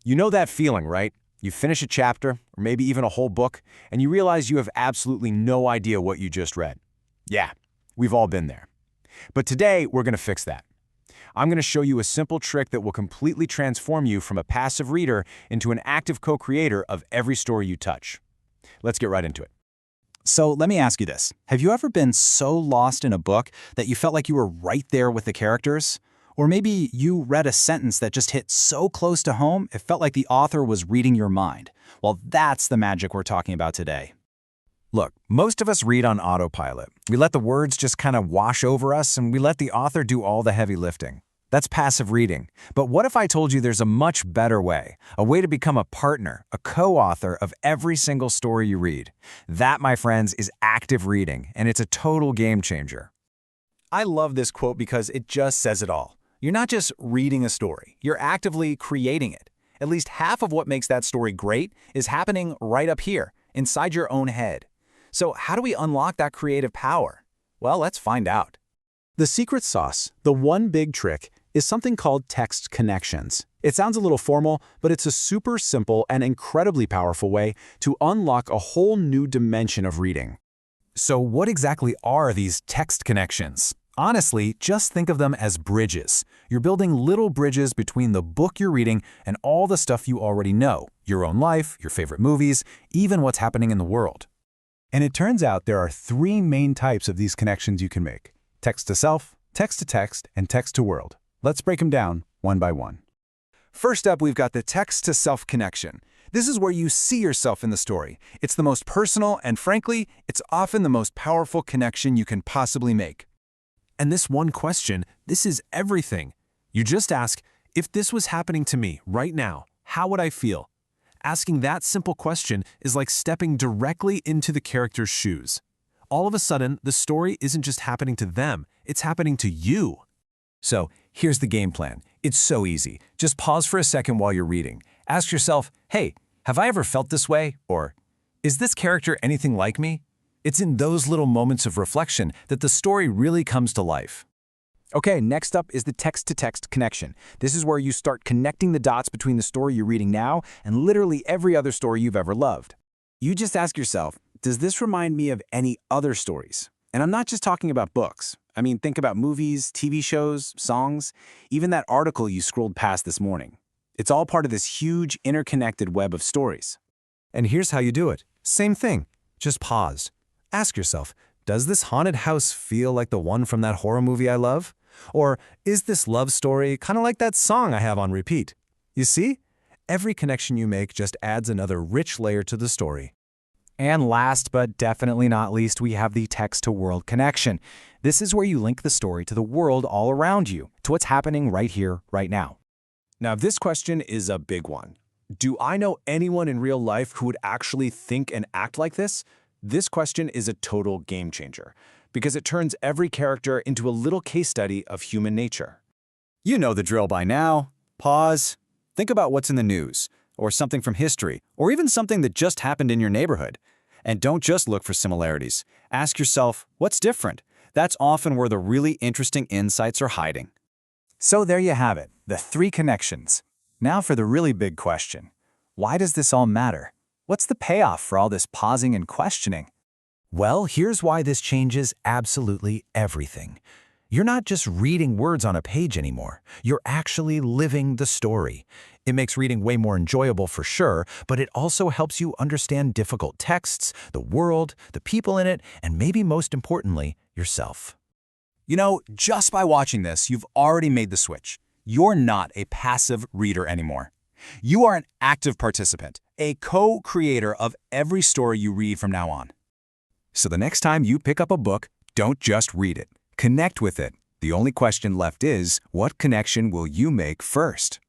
You know that feeling, right? You finish a chapter, or maybe even a whole book, and you realize you have absolutely no idea what you just read. Yeah, we've all been there. But today, we're going to fix that. I'm going to show you a simple trick that will completely transform you from a passive reader into an active co-creator of every story you touch. Let's get right into it. So let me ask you this. Have you ever been so lost in a book that you felt like you were right there with the characters? Or maybe you read a sentence that just hit so close to home, it felt like the author was reading your mind. Well, that's the magic we're talking about today. Look, most of us read on autopilot. We let the words just kind of wash over us, and we let the author do all the heavy lifting. That's passive reading. But what if I told you there's a much better way, a way to become a partner, a co-author of every single story you read? That, my friends, is active reading, and it's a total game changer. I love this quote because it just says it all. You're not just reading a story, you're actively creating it. At least half of what makes that story great is happening right up here, inside your own head. So how do we unlock that creative power? Well, let's find out. The secret sauce, the one big trick, is something called text connections. It sounds a little formal, but it's a super simple and incredibly powerful way to unlock a whole new dimension of reading. So what exactly are these text connections? Honestly, just think of them as bridges. You're building little bridges between the book you're reading and all the stuff you already know, your own life, your favorite movies, even what's happening in the world. And it turns out there are three main types of these connections you can make: text to self, text to text, and text to world. Let's break them down one by one. First up, we've got the text-to-self connection. This is where you see yourself in the story. It's the most personal, and frankly, it's often the most powerful connection you can possibly make. And this one question, this is everything. You just ask, if this was happening to me right now, how would I feel? Asking that simple question is like stepping directly into the character's shoes. All of a sudden, the story isn't just happening to them, it's happening to you. So here's the game plan. It's so easy. Just pause for a second while you're reading. Ask yourself, hey, have I ever felt this way? Or, is this character anything like me? It's in those little moments of reflection that the story really comes to life. Okay, next up is the text-to-text connection. This is where you start connecting the dots between the story you're reading now and literally every other story you've ever loved. You just ask yourself, does this remind me of any other stories? And I'm not just talking about books. I mean, think about movies, TV shows, songs, even that article you scrolled past this morning. It's all part of this huge interconnected web of stories. And here's how you do it. Same thing. Just pause. Ask yourself, does this haunted house feel like the one from that horror movie I love? Or is this love story kind of like that song I have on repeat? You see? Every connection you make just adds another rich layer to the story. And last but definitely not least, we have the text-to-world connection. This is where you link the story to the world all around you, to what's happening right here, right now. Now, this question is a big one. Do I know anyone in real life who would actually think and act like this? This question is a total game changer, because it turns every character into a little case study of human nature. You know the drill by now. Pause. Think about what's in the news, or something from history, or even something that just happened in your neighborhood. And don't just look for similarities. Ask yourself, what's different? That's often where the really interesting insights are hiding. So there you have it, the three connections. Now for the really big question. Why does this all matter? What's the payoff for all this pausing and questioning? Well, here's why this changes absolutely everything. You're not just reading words on a page anymore. You're actually living the story. It makes reading way more enjoyable for sure, but it also helps you understand difficult texts, the world, the people in it, and maybe most importantly, yourself. You know, just by watching this, you've already made the switch. You're not a passive reader anymore. You are an active participant, a co-creator of every story you read from now on. So the next time you pick up a book, don't just read it. Connect with it. The only question left is, what connection will you make first?